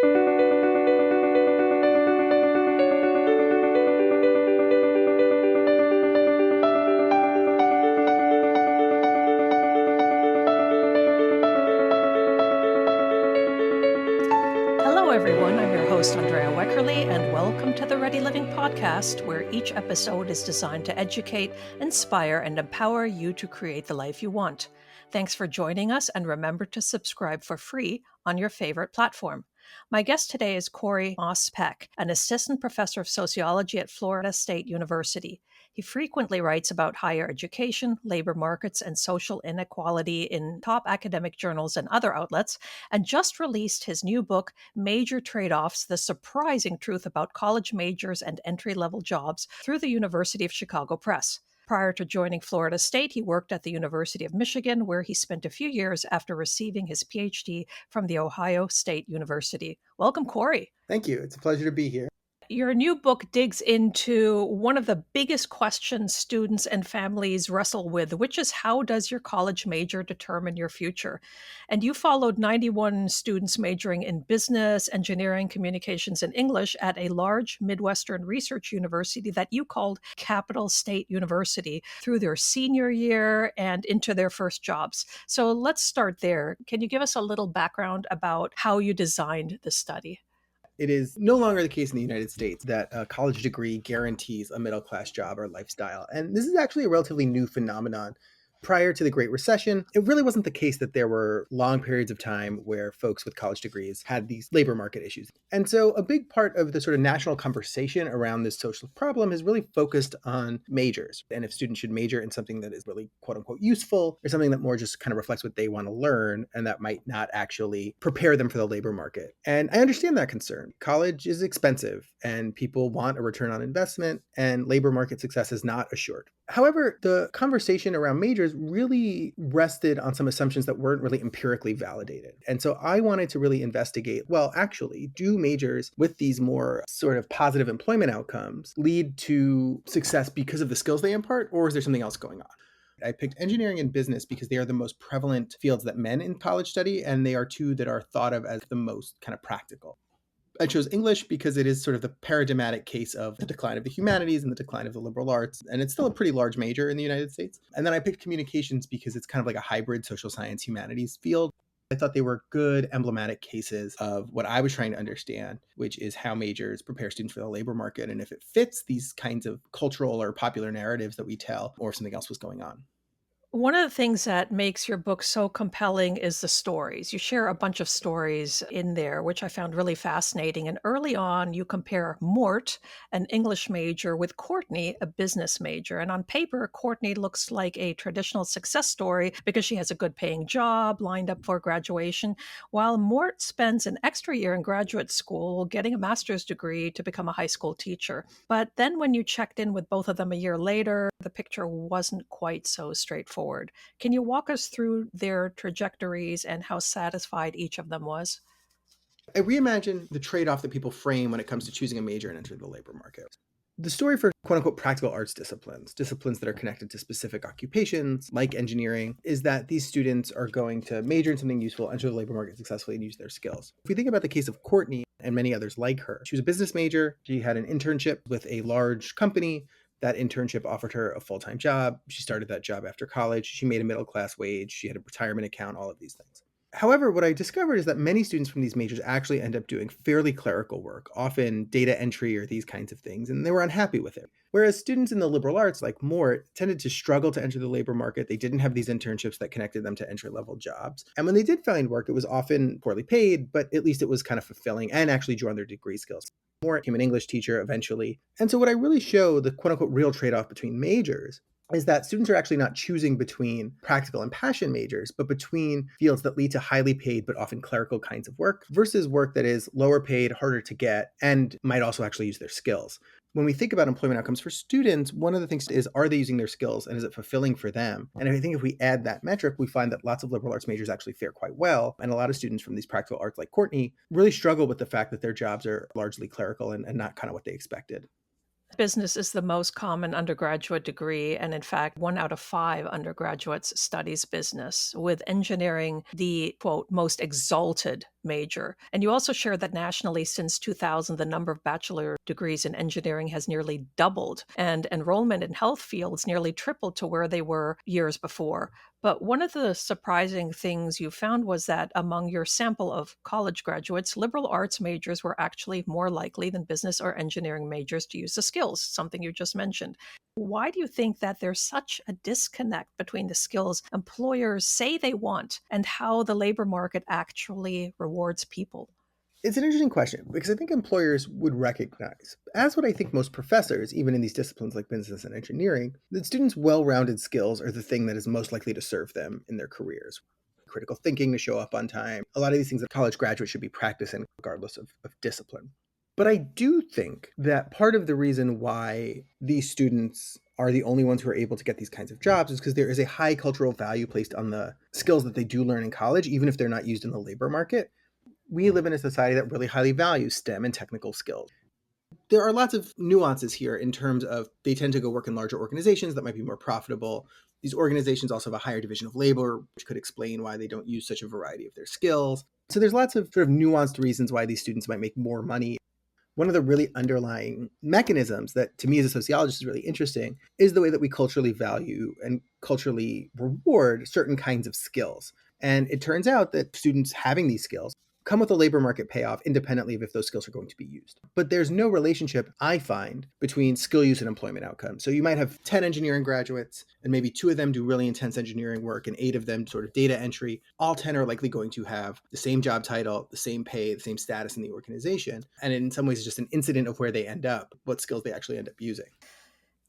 Hello, everyone. I'm your host, Andrea Weckerly, and welcome to the Ready Living podcast, where each episode is designed to educate, inspire, and empower you to create the life you want. Thanks for joining us, and remember to subscribe for free on your favorite platform. My guest today is Corey Moss-Pech, an assistant professor of sociology at Florida State University. He frequently writes about higher education, labor markets, and social inequality in top academic journals and other outlets, and just released his new book, Major Trade-Offs: The Surprising Truth About College Majors and Entry-Level Jobs, through the University of Chicago Press. Prior to joining Florida State, he worked at the University of Michigan, where he spent a few years after receiving his PhD from the Ohio State University. Welcome, Corey. Thank you. It's a pleasure to be here. Your new book digs into one of the biggest questions students and families wrestle with, which is, how does your college major determine your future? And you followed 91 students majoring in business, engineering, communications, and English at a large Midwestern research university that you called Capital State University through their senior year and into their first jobs. So let's start there. Can you give us a little background about how you designed the study? It is no longer the case in the United States that a college degree guarantees a middle-class job or lifestyle. And this is actually a relatively new phenomenon. Prior to the Great Recession, it really wasn't the case that there were long periods of time where folks with college degrees had these labor market issues. And so a big part of the sort of national conversation around this social problem is really focused on majors. And if students should major in something that is really quote unquote useful, or something that more just kind of reflects what they want to learn, and that might not actually prepare them for the labor market. And I understand that concern. College is expensive and people want a return on investment, and labor market success is not assured. However, the conversation around majors really rested on some assumptions that weren't really empirically validated. And so I wanted to really investigate, well, actually, do majors with these more sort of positive employment outcomes lead to success because of the skills they impart, or is there something else going on? I picked engineering and business because they are the most prevalent fields that men in college study, and they are two that are thought of as the most kind of practical. I chose English because it is sort of the paradigmatic case of the decline of the humanities and the decline of the liberal arts. And it's still a pretty large major in the United States. And then I picked communications because it's kind of like a hybrid social science humanities field. I thought they were good emblematic cases of what I was trying to understand, which is how majors prepare students for the labor market, and if it fits these kinds of cultural or popular narratives that we tell, or if something else was going on. One of the things that makes your book so compelling is the stories. You share a bunch of stories in there, which I found really fascinating. And early on, you compare Mort, an English major, with Courtney, a business major. And on paper, Courtney looks like a traditional success story because she has a good paying job lined up for graduation, while Mort spends an extra year in graduate school getting a master's degree to become a high school teacher. But then when you checked in with both of them a year later, the picture wasn't quite so straightforward. Can you walk us through their trajectories and how satisfied each of them was? I reimagine the trade-off that people frame when it comes to choosing a major and entering the labor market. The story for quote-unquote practical arts disciplines that are connected to specific occupations, like engineering, is that these students are going to major in something useful, enter the labor market successfully, and use their skills. If we think about the case of Courtney and many others like her, she was a business major. She had an internship with a large company. That internship offered her a full-time job. She started that job after college. She made a middle-class wage. She had a retirement account, all of these things. However, what I discovered is that many students from these majors actually end up doing fairly clerical work, often data entry or these kinds of things, and they were unhappy with it. Whereas students in the liberal arts, like Mort, tended to struggle to enter the labor market. They didn't have these internships that connected them to entry-level jobs. And when they did find work, it was often poorly paid, but at least it was kind of fulfilling and actually drew on their degree skills. Mort became an English teacher eventually. And so what I really show, the quote-unquote real trade-off between majors, is that students are actually not choosing between practical and passion majors, but between fields that lead to highly paid but often clerical kinds of work versus work that is lower paid, harder to get, and might also actually use their skills. When we think about employment outcomes for students, one of the things is, are they using their skills and is it fulfilling for them? And I think if we add that metric, we find that lots of liberal arts majors actually fare quite well. And a lot of students from these practical arts like Courtney really struggle with the fact that their jobs are largely clerical and not kind of what they expected. Business is the most common undergraduate degree, and in fact, 1 out of 5 undergraduates studies business, with engineering the, quote, most exalted major. And you also share that nationally, since 2000, the number of bachelor degrees in engineering has nearly doubled, and enrollment in health fields nearly tripled to where they were years before. But one of the surprising things you found was that among your sample of college graduates, liberal arts majors were actually more likely than business or engineering majors to use the skills, something you just mentioned. Why do you think that there's such a disconnect between the skills employers say they want and how the labor market actually rewards people? It's an interesting question because I think employers would recognize, as would I think most professors, even in these disciplines like business and engineering, that students' well rounded skills are the thing that is most likely to serve them in their careers. Critical thinking, to show up on time, a lot of these things that college graduates should be practicing regardless of discipline. But I do think that part of the reason why these students are the only ones who are able to get these kinds of jobs is because there is a high cultural value placed on the skills that they do learn in college, even if they're not used in the labor market. We live in a society that really highly values STEM and technical skills. There are lots of nuances here in terms of they tend to go work in larger organizations that might be more profitable. These organizations also have a higher division of labor, which could explain why they don't use such a variety of their skills. So there's lots of sort of nuanced reasons why these students might make more money. One of the really underlying mechanisms that to me as a sociologist is really interesting is the way that we culturally value and culturally reward certain kinds of skills. And it turns out that students having these skills come with a labor market payoff independently of if those skills are going to be used. But there's no relationship, I find, between skill use and employment outcomes. So you might have 10 engineering graduates, and maybe 2 of them do really intense engineering work, and 8 of them sort of data entry. All 10 are likely going to have the same job title, the same pay, the same status in the organization. And in some ways, it's just an incident of where they end up, what skills they actually end up using.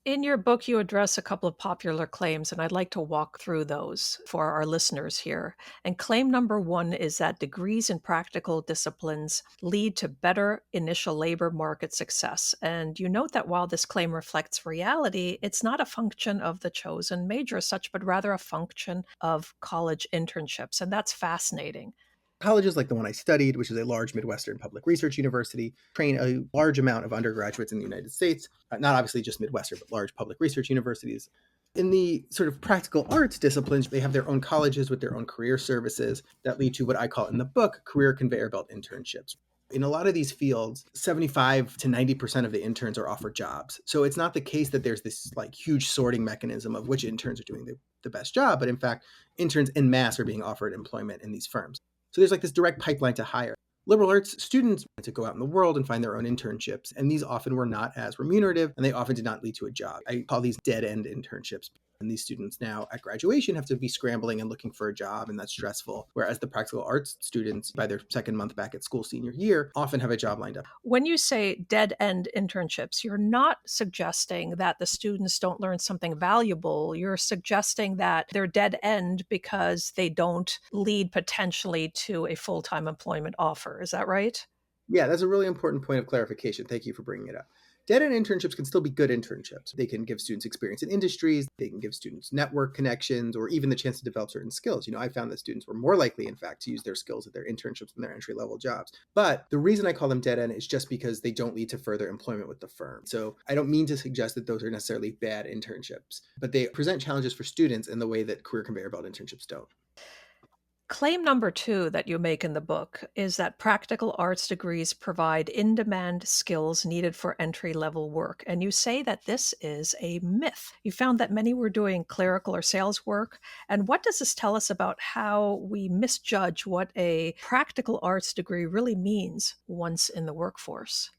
In your book, you address a couple of popular claims, and I'd like to walk through those for our listeners here. And claim number one is that degrees in practical disciplines lead to better initial labor market success. And you note that while this claim reflects reality, it's not a function of the chosen major as such, but rather a function of college internships. And that's fascinating. Colleges like the one I studied, which is a large Midwestern public research university, train a large amount of undergraduates in the United States, not obviously just Midwestern, but large public research universities. In the sort of practical arts disciplines, they have their own colleges with their own career services that lead to what I call in the book career conveyor belt internships. In a lot of these fields, 75 to 90% of the interns are offered jobs. So it's not the case that there's this like huge sorting mechanism of which interns are doing the best job, but in fact, interns en masse are being offered employment in these firms. So there's like this direct pipeline to hire. Liberal arts students to go out in the world and find their own internships, and these often were not as remunerative, and they often did not lead to a job. I call these dead-end internships. And these students now at graduation have to be scrambling and looking for a job, and that's stressful. Whereas the practical arts students, by their second month back at school senior year, often have a job lined up. When you say dead end internships, you're not suggesting that the students don't learn something valuable. You're suggesting that they're dead end because they don't lead potentially to a full time employment offer. Is that right? Yeah, that's a really important point of clarification. Thank you for bringing it up. Dead-end internships can still be good internships. They can give students experience in industries, they can give students network connections, or even the chance to develop certain skills. I found that students were more likely, in fact, to use their skills at their internships than their entry-level jobs. But the reason I call them dead-end is just because they don't lead to further employment with the firm. So I don't mean to suggest that those are necessarily bad internships, but they present challenges for students in the way that career conveyor belt internships don't. Claim number two that you make in the book is that practical arts degrees provide in demand skills needed for entry level work. And you say that this is a myth. You found that many were doing clerical or sales work. And what does this tell us about how we misjudge what a practical arts degree really means once in the workforce?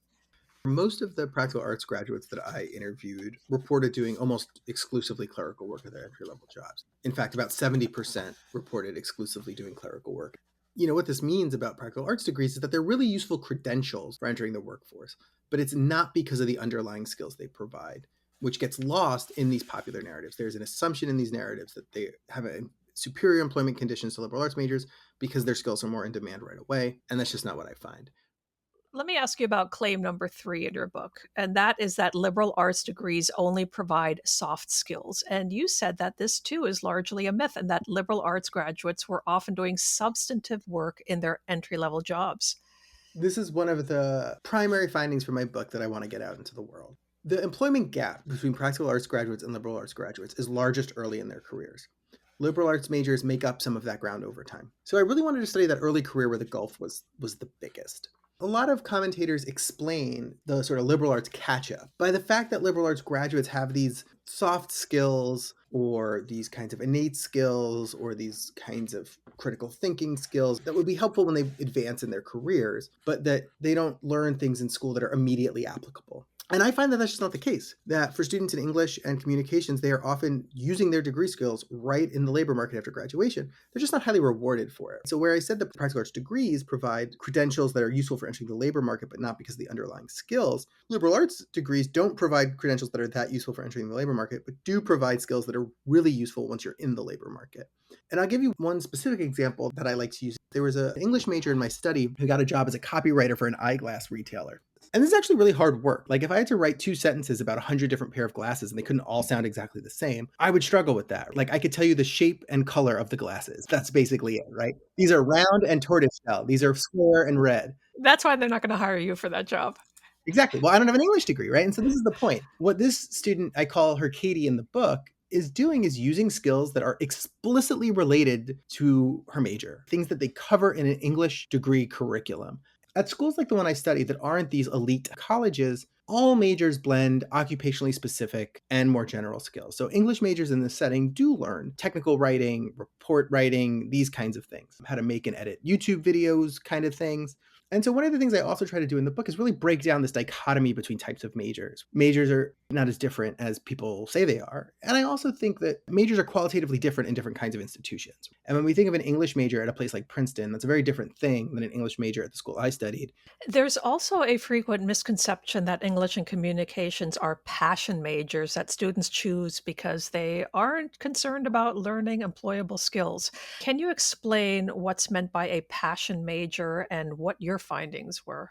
Most of the practical arts graduates that I interviewed reported doing almost exclusively clerical work at their entry level jobs. In fact, about 70% reported exclusively doing clerical work. What this means about practical arts degrees is that they're really useful credentials for entering the workforce, but it's not because of the underlying skills they provide, which gets lost in these popular narratives. There's an assumption in these narratives that they have a superior employment conditions to liberal arts majors because their skills are more in demand right away, and that's just not what I find. Let me ask you about claim number three in your book, and that is that liberal arts degrees only provide soft skills. And you said that this too is largely a myth and that liberal arts graduates were often doing substantive work in their entry level jobs. This is one of the primary findings from my book that I want to get out into the world. The employment gap between practical arts graduates and liberal arts graduates is largest early in their careers. Liberal arts majors make up some of that ground over time. So I really wanted to study that early career where the gulf was the biggest. A lot of commentators explain the sort of liberal arts catch up by the fact that liberal arts graduates have these soft skills or these kinds of innate skills or these kinds of critical thinking skills that would be helpful when they advance in their careers, but that they don't learn things in school that are immediately applicable. And I find that that's just not the case. That for students in English and communications, they are often using their degree skills right in the labor market after graduation. They're just not highly rewarded for it. So where I said that practical arts degrees provide credentials that are useful for entering the labor market, but not because of the underlying skills, liberal arts degrees don't provide credentials that are that useful for entering the labor market, but do provide skills that are really useful once you're in the labor market. And I'll give you one specific example that I like to use. There was an English major in my study who got a job as a copywriter for an eyeglass retailer. And this is actually really hard work. Like if I had to write 2 sentences about 100 different pair of glasses and they couldn't all sound exactly the same, I would struggle with that. Like I could tell you the shape and color of the glasses. That's basically it, right? These are round and tortoiseshell. These are square and red. That's why they're not going to hire you for that job. Exactly. Well, I don't have an English degree, right? And so this is the point. What this student, I call her Katie in the book, is doing is using skills that are explicitly related to her major, things that they cover in an English degree curriculum. At schools like the one I studied that aren't these elite colleges, all majors blend occupationally specific and more general skills. So English majors in this setting do learn technical writing, report writing, these kinds of things, how to make and edit YouTube videos kind of things. And so one of the things I also try to do in the book is really break down this dichotomy between types of majors. Majors are not as different as people say they are. And I also think that majors are qualitatively different in different kinds of institutions. And when we think of an English major at a place like Princeton, that's a very different thing than an English major at the school I studied. There's also a frequent misconception that English and communications are passion majors that students choose because they aren't concerned about learning employable skills. Can you explain what's meant by a passion major and what your findings were?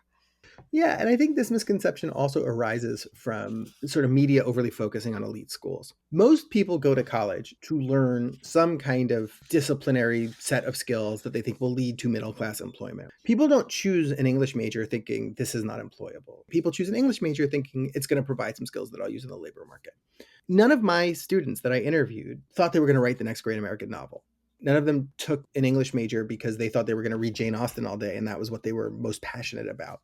Yeah, and I think this misconception also arises from sort of media overly focusing on elite schools. Most people go to college to learn some kind of disciplinary set of skills that they think will lead to middle class employment. People don't choose an English major thinking this is not employable. People choose an English major thinking it's going to provide some skills that I'll use in the labor market. None of my students that I interviewed thought they were going to write the next great American novel. None of them took an English major because they thought they were going to read Jane Austen all day and that was what they were most passionate about.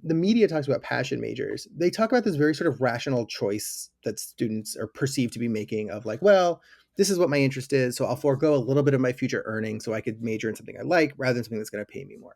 The media talks about passion majors. They talk about this very sort of rational choice that students are perceived to be making of like, well, this is what my interest is, so I'll forego a little bit of my future earnings so I could major in something I like rather than something that's going to pay me more.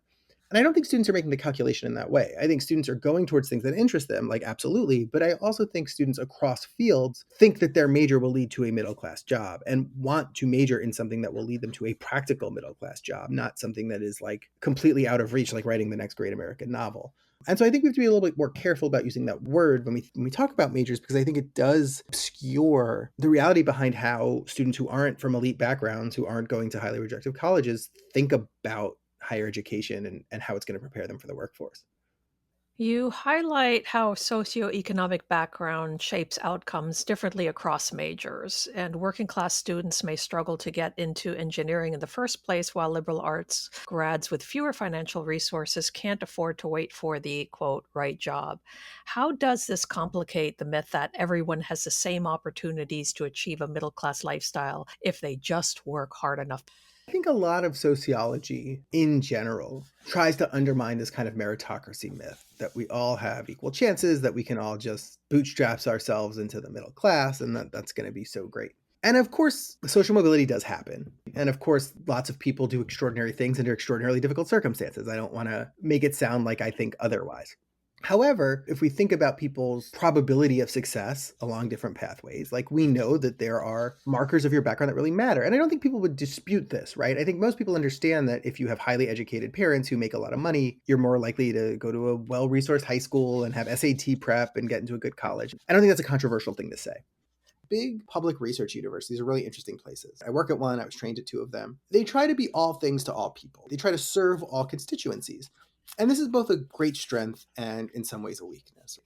And I don't think students are making the calculation in that way. I think students are going towards things that interest them, like absolutely, but I also think students across fields think that their major will lead to a middle-class job and want to major in something that will lead them to a practical middle-class job, not something that is like completely out of reach, like writing the next great American novel. And so I think we have to be a little bit more careful about using that word when we talk about majors, because I think it does obscure the reality behind how students who aren't from elite backgrounds, who aren't going to highly rejected colleges, think about higher education and how it's going to prepare them for the workforce. You highlight how socioeconomic background shapes outcomes differently across majors, and working class students may struggle to get into engineering in the first place, while liberal arts grads with fewer financial resources can't afford to wait for the quote, right job. How does this complicate the myth that everyone has the same opportunities to achieve a middle class lifestyle if they just work hard enough? I think a lot of sociology in general tries to undermine this kind of meritocracy myth that we all have equal chances, that we can all just bootstrap ourselves into the middle class, and that's going to be so great. And of course, social mobility does happen. And of course, lots of people do extraordinary things under extraordinarily difficult circumstances. I don't want to make it sound like I think otherwise. However, if we think about people's probability of success along different pathways, like we know that there are markers of your background that really matter. And I don't think people would dispute this, right? I think most people understand that if you have highly educated parents who make a lot of money, you're more likely to go to a well-resourced high school and have SAT prep and get into a good college. I don't think that's a controversial thing to say. Big public research universities are really interesting places. I work at one, I was trained at 2 of them. They try to be all things to all people. They try to serve all constituencies. And this is both a great strength and in some ways a weakness.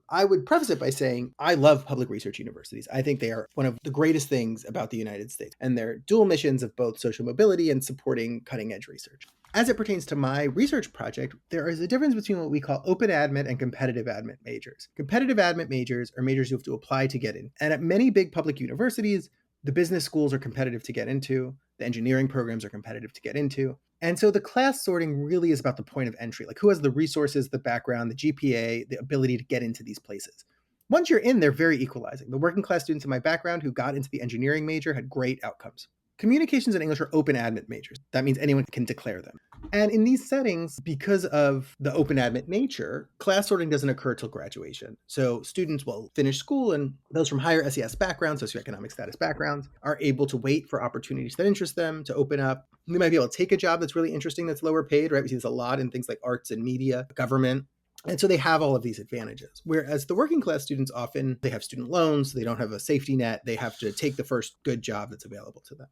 I would preface it by saying I love public research universities. I think they are one of the greatest things about the United States, and their dual missions of both social mobility and supporting cutting edge research. As it pertains to my research project, there is a difference between what we call open admit and competitive admit majors. Competitive admit majors are majors you have to apply to get in. And at many big public universities, The business schools are competitive to get into. The engineering programs are competitive to get into. And so the class sorting really is about the point of entry, like who has the resources, the background, the GPA, the ability to get into these places. Once you're in, they're very equalizing. The working class students in my background who got into the engineering major had great outcomes. Communications and English are open admit majors. That means anyone can declare them. And in these settings, because of the open admit nature, class sorting doesn't occur till graduation. So students will finish school, and those from higher SES backgrounds, socioeconomic status backgrounds, are able to wait for opportunities that interest them to open up. They might be able to take a job that's really interesting, that's lower paid, right? We see this a lot in things like arts and media, government. And so they have all of these advantages. Whereas the working class students often, they have student loans, they don't have a safety net, they have to take the first good job that's available to them.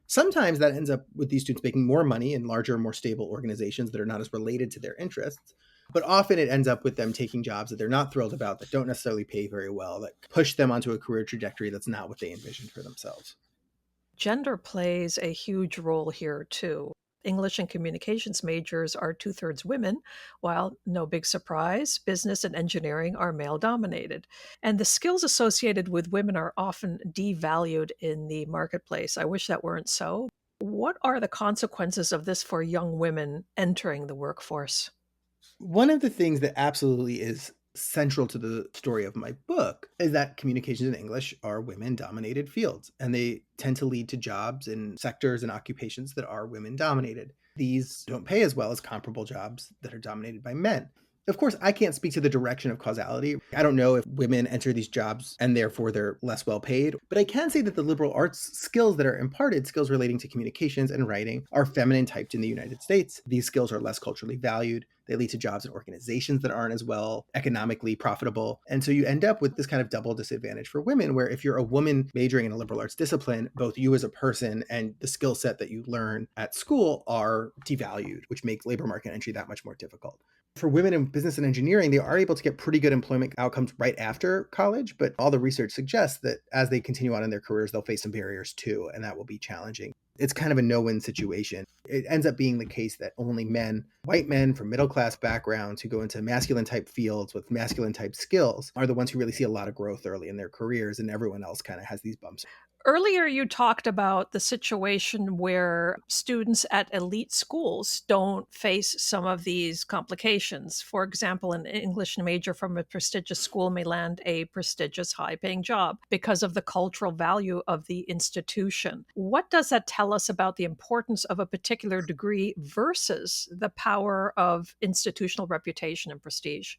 Sometimes that ends up with these students making more money in larger, more stable organizations that are not as related to their interests. But often it ends up with them taking jobs that they're not thrilled about, that don't necessarily pay very well, that push them onto a career trajectory that's not what they envisioned for themselves. Gender plays a huge role here, too. English and communications majors are two-thirds women, while, no big surprise, business and engineering are male dominated. And the skills associated with women are often devalued in the marketplace. I wish that weren't so. What are the consequences of this for young women entering the workforce? One of the things that absolutely is central to the story of my book is that communications and English are women dominated fields, and they tend to lead to jobs in sectors and occupations that are women dominated. These don't pay as well as comparable jobs that are dominated by men. Of course, I can't speak to the direction of causality. I don't know if women enter these jobs and therefore they're less well paid, but I can say that the liberal arts skills that are imparted, skills relating to communications and writing, are feminine typed in the United States. These skills are less culturally valued. They lead to jobs in organizations that aren't as well economically profitable. And so you end up with this kind of double disadvantage for women, where if you're a woman majoring in a liberal arts discipline, both you as a person and the skill set that you learn at school are devalued, which makes labor market entry that much more difficult. For women in business and engineering, they are able to get pretty good employment outcomes right after college, but all the research suggests that as they continue on in their careers, they'll face some barriers too, and that will be challenging. It's kind of a no-win situation. It ends up being the case that only men, white men from middle-class backgrounds who go into masculine-type fields with masculine-type skills are the ones who really see a lot of growth early in their careers, and everyone else kind of has these bumps. Earlier, you talked about the situation where students at elite schools don't face some of these complications. For example, an English major from a prestigious school may land a prestigious, high paying job because of the cultural value of the institution. What does that tell us about the importance of a particular degree versus the power of institutional reputation and prestige?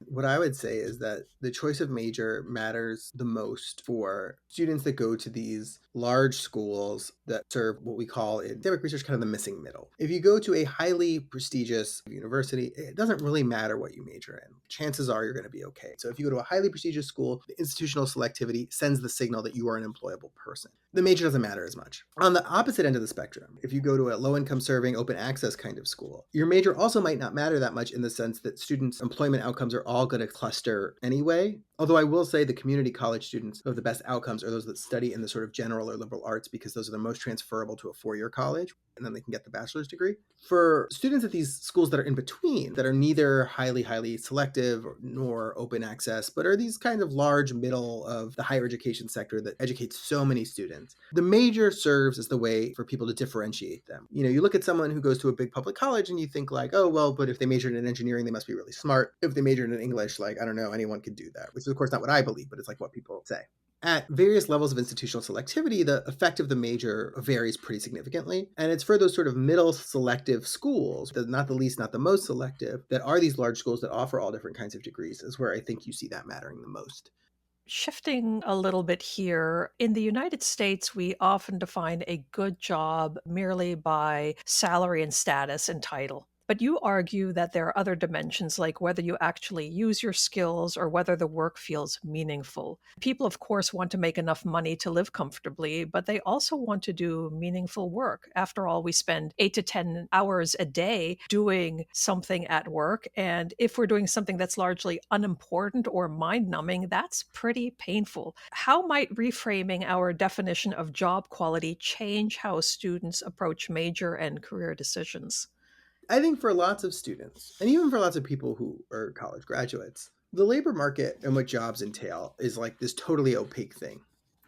What I would say is that the choice of major matters the most for students that go to these large schools that serve what we call in academic research kind of the missing middle. If you go to a highly prestigious university, it doesn't really matter what you major in. Chances are you're going to be okay. So if you go to a highly prestigious school, the institutional selectivity sends the signal that you are an employable person. The major doesn't matter as much. On the opposite end of the spectrum, if you go to a low income serving open access kind of school, your major also might not matter that much in the sense that students' employment outcomes are all going to cluster anyway. Although I will say the community college students who have the best outcomes are those that study in the sort of general or liberal arts because those are the most transferable to a four-year college, and then they can get the bachelor's degree. For students at these schools that are in between, that are neither highly selective nor open access, but are these kind of large middle of the higher education sector that educates so many students, the major serves as the way for people to differentiate them. You know, you look at someone who goes to a big public college and you think like, oh, well, but if they majored in engineering, they must be really smart. If they majored in English, like, I don't know, anyone could do that, which is of course not what I believe, but it's like what people say. At various levels of institutional selectivity, the effect of the major varies pretty significantly. And it's for those sort of middle selective schools, not the least, not the most selective, that are these large schools that offer all different kinds of degrees, is where I think you see that mattering the most. Shifting a little bit here, in the United States, we often define a good job merely by salary and status and title. But you argue that there are other dimensions, like whether you actually use your skills or whether the work feels meaningful. People, of course, want to make enough money to live comfortably, but they also want to do meaningful work. After all, we spend 8 to 10 hours a day doing something at work. And if we're doing something that's largely unimportant or mind numbing, that's pretty painful. How might reframing our definition of job quality change how students approach major and career decisions? I think for lots of students, and even for lots of people who are college graduates, the labor market and what jobs entail is like this totally opaque thing.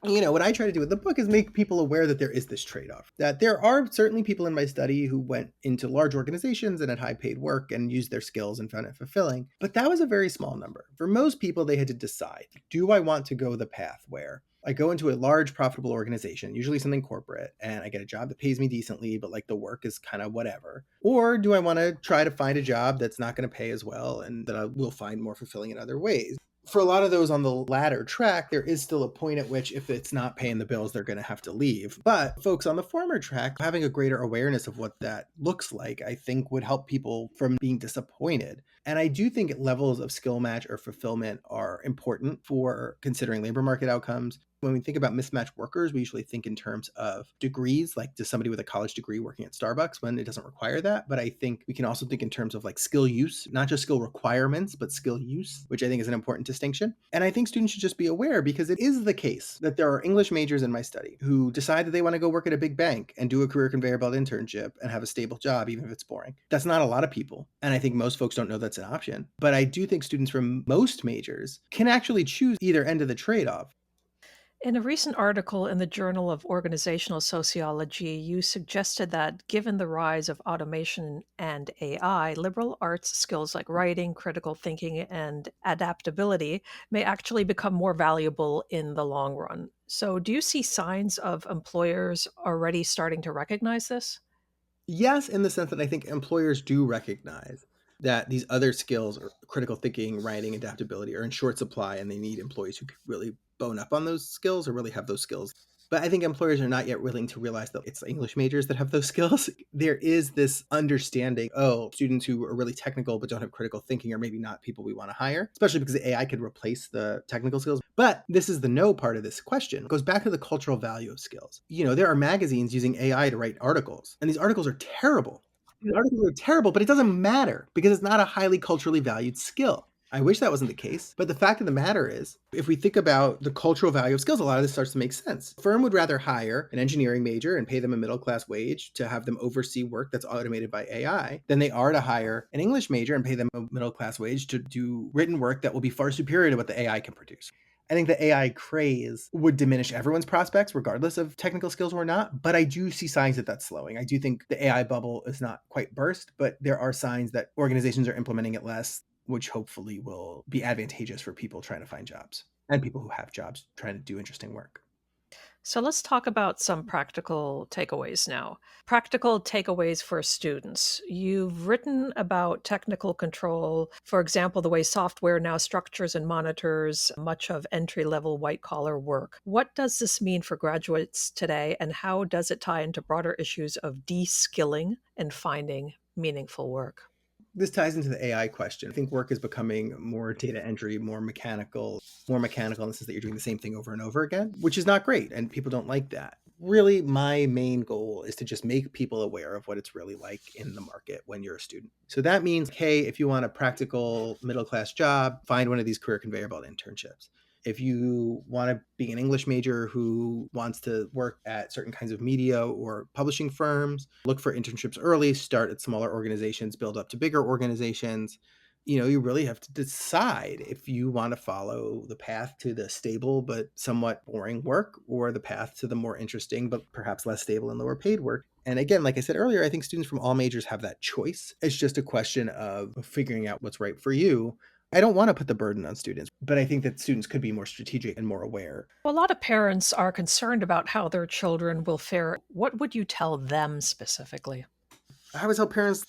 What I try to do with the book is make people aware that there is this trade-off. That there are certainly people in my study who went into large organizations and had high paid work and used their skills and found it fulfilling. But that was a very small number. For most people, they had to decide, do I want to go the path where I go into a large profitable organization, usually something corporate, and I get a job that pays me decently, but like the work is kind of whatever? Or do I want to try to find a job that's not going to pay as well and that I will find more fulfilling in other ways? For a lot of those on the latter track, there is still a point at which if it's not paying the bills, they're going to have to leave. But folks on the former track, having a greater awareness of what that looks like, I think would help people from being disappointed. And I do think levels of skill match or fulfillment are important for considering labor market outcomes. When we think about mismatched workers, we usually think in terms of degrees, like does somebody with a college degree working at Starbucks when it doesn't require that. But I think we can also think in terms of like skill use, not just skill requirements, but skill use, which I think is an important distinction. And I think students should just be aware because it is the case that there are English majors in my study who decide that they want to go work at a big bank and do a career conveyor belt internship and have a stable job, even if it's boring. That's not a lot of people. And I think most folks don't know that's an option. But I do think students from most majors can actually choose either end of the trade-off. In a recent article in the Journal of Organizational Sociology, you suggested that given the rise of automation and AI, liberal arts skills like writing, critical thinking, and adaptability may actually become more valuable in the long run. So, do you see signs of employers already starting to recognize this? Yes, in the sense that I think employers do recognize that these other skills, or critical thinking, writing, adaptability, are in short supply, and they need employees who could really bone up on those skills or really have those skills. But I think employers are not yet willing to realize that it's English majors that have those skills. There is this understanding, oh, students who are really technical but don't have critical thinking are maybe not people we want to hire, especially because the AI could replace the technical skills. But this is the no part of this question. It goes back to the cultural value of skills. There are magazines using AI to write articles, and these articles are terrible. The articles are terrible, but it doesn't matter because it's not a highly culturally valued skill. I wish that wasn't the case. But the fact of the matter is, if we think about the cultural value of skills, a lot of this starts to make sense. A firm would rather hire an engineering major and pay them a middle class wage to have them oversee work that's automated by AI than they are to hire an English major and pay them a middle class wage to do written work that will be far superior to what the AI can produce. I think the AI craze would diminish everyone's prospects, regardless of technical skills or not. But I do see signs that that's slowing. I do think the AI bubble is not quite burst, but there are signs that organizations are implementing it less, which hopefully will be advantageous for people trying to find jobs and people who have jobs trying to do interesting work. So let's talk about some practical takeaways now. Practical takeaways for students. You've written about technical control, for example, the way software now structures and monitors much of entry level white collar work. What does this mean for graduates today, and how does it tie into broader issues of de skilling and finding meaningful work? This ties into the AI question. I think work is becoming more data entry, more mechanical in the sense that you're doing the same thing over and over again, which is not great. And people don't like that. Really, my main goal is to just make people aware of what it's really like in the market when you're a student. So that means, hey, if you want a practical middle class job, find one of these career conveyor belt internships. If you want to be an English major who wants to work at certain kinds of media or publishing firms, look for internships early, start at smaller organizations, build up to bigger organizations. You really have to decide if you want to follow the path to the stable but somewhat boring work or the path to the more interesting but perhaps less stable and lower paid work. And again, like I said earlier, I think students from all majors have that choice. It's just a question of figuring out what's right for you. I don't want to put the burden on students, but I think that students could be more strategic and more aware. A lot of parents are concerned about how their children will fare. What would you tell them specifically? I always tell parents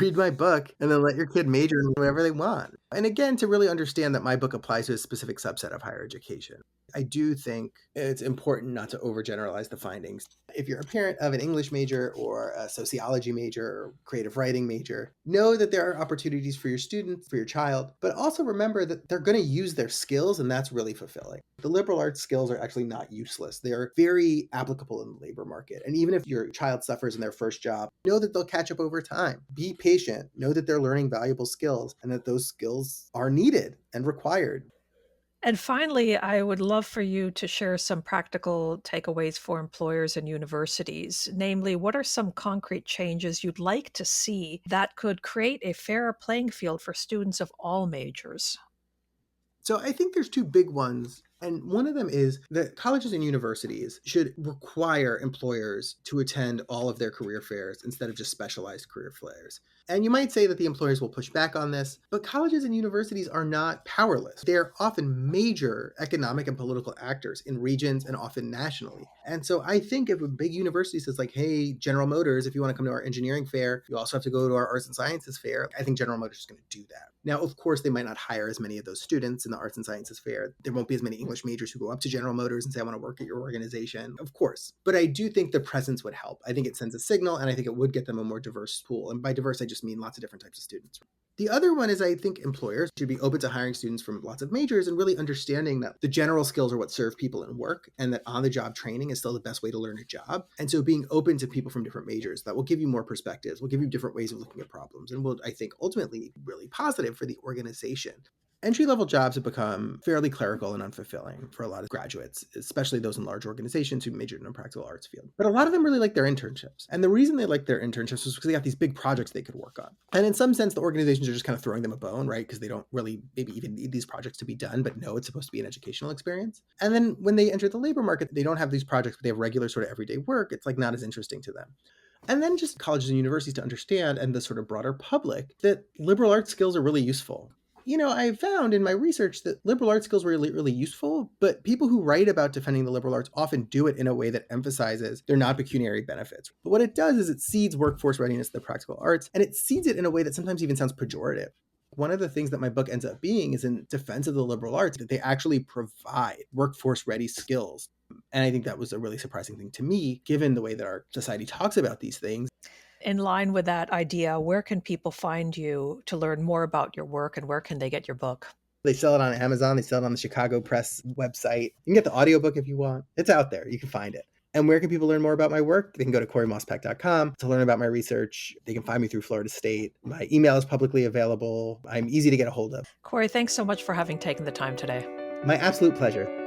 read my book and then let your kid major in whatever they want. And again, to really understand that my book applies to a specific subset of higher education. I do think it's important not to overgeneralize the findings. If you're a parent of an English major or a sociology major or creative writing major, know that there are opportunities for your student, for your child, but also remember that they're going to use their skills, and that's really fulfilling. The liberal arts skills are actually not useless. They are very applicable in the labor market. And even if your child suffers in their first job, know that they'll catch up over time. Be patient. Know that they're learning valuable skills and that those skills are needed and required. And finally, I would love for you to share some practical takeaways for employers and universities. Namely, what are some concrete changes you'd like to see that could create a fairer playing field for students of all majors? So I think there's two big ones. And one of them is that colleges and universities should require employers to attend all of their career fairs instead of just specialized career fairs. And you might say that the employers will push back on this, but colleges and universities are not powerless. They're often major economic and political actors in regions and often nationally. And so I think if a big university says, like, hey, General Motors, if you want to come to our engineering fair, you also have to go to our arts and sciences fair, I think General Motors is going to do that. Now, of course, they might not hire as many of those students in the arts and sciences fair. There won't be as many English majors who go up to General Motors and say, I want to work at your organization, of course. But I do think the presence would help. I think it sends a signal, and I think it would get them a more diverse pool. And by diverse, I just mean lots of different types of students. The other one is I think employers should be open to hiring students from lots of majors and really understanding that the general skills are what serve people in work and that on-the-job training is still the best way to learn a job. And so being open to people from different majors, that will give you more perspectives, will give you different ways of looking at problems, and will, I think, ultimately really positive for the organization. Entry-level jobs have become fairly clerical and unfulfilling for a lot of graduates, especially those in large organizations who majored in a practical arts field. But a lot of them really like their internships. And the reason they like their internships is because they got these big projects they could work on. And in some sense, the organizations are just kind of throwing them a bone, right? Because they don't really maybe even need these projects to be done, but no, it's supposed to be an educational experience. And then when they enter the labor market, they don't have these projects, but they have regular sort of everyday work. It's like not as interesting to them. And then just colleges and universities to understand, and the sort of broader public, that liberal arts skills are really useful. I found in my research that liberal arts skills were really, really useful, but people who write about defending the liberal arts often do it in a way that emphasizes their non-pecuniary benefits. But what it does is it seeds workforce readiness to the practical arts, and it seeds it in a way that sometimes even sounds pejorative. One of the things that my book ends up being is in defense of the liberal arts, that they actually provide workforce-ready skills. And I think that was a really surprising thing to me, given the way that our society talks about these things. In line with that idea, where can people find you to learn more about your work, and where can they get your book? They sell it on Amazon. They sell it on the Chicago Press website. You can get the audiobook if you want. It's out there. You can find it. And where can people learn more about my work? They can go to CoreyMoss-Pech.com to learn about my research. They can find me through Florida State. My email is publicly available. I'm easy to get a hold of. Corey, thanks so much for having taken the time today. My absolute pleasure.